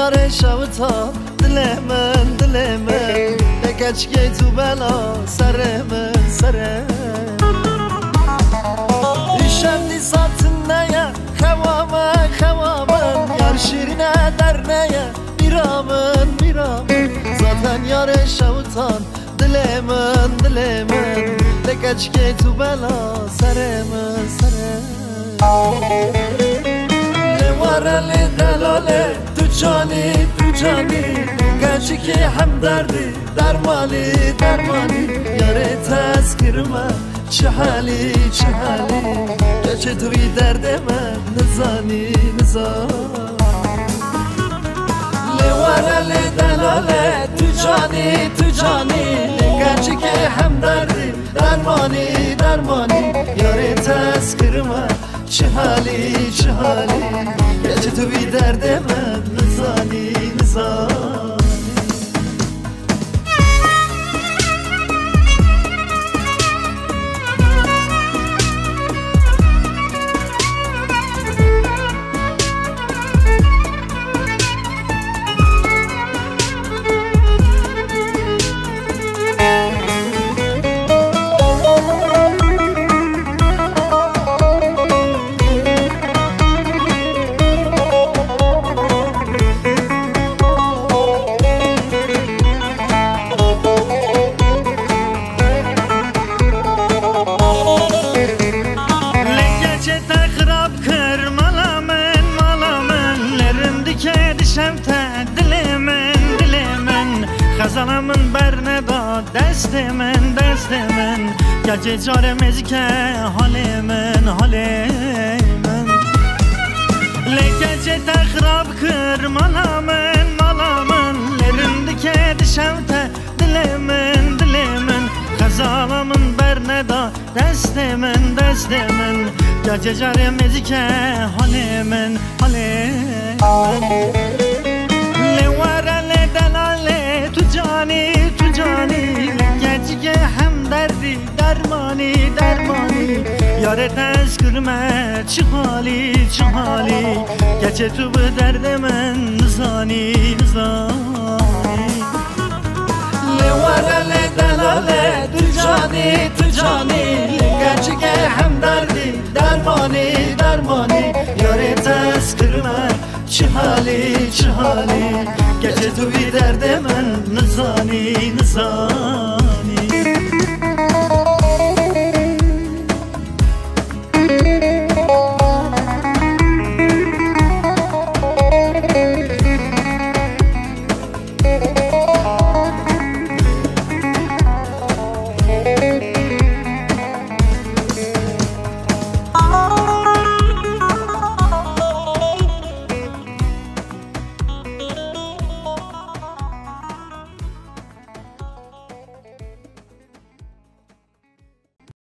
یار شوتا دل من لگچگی تو بلا سر من شمدی ساتن نیا خوامن یار شیرینه در نیا میرامن زاتن یار شوتان دل من لگچگی تو بلا سر من لواره دلاله تو جانی گچی که هم دردی درمانی یاره تذکر من چه حالی گچه توی درد من نزانی لواره دلاله تو جانی گچی که هم دردی درمانی یاره تذکر من چه حالی گچه توی درد من نزانی خزانمın berne da destemen Gece caremiz ke halimin Lekece tekrab kırmalamın Lerindike dişemte dilemin Khazanamın berne da destemen Gece caremiz ke halimin Levare delale tu cani Gecige hem derdi dermani Yare tezkürme çi hali Gece tu bu derdemen nizani Levare delale tu cani Gecige hem derdi dermani Yare tezkürme çi hali Gece tu bir derde men nizani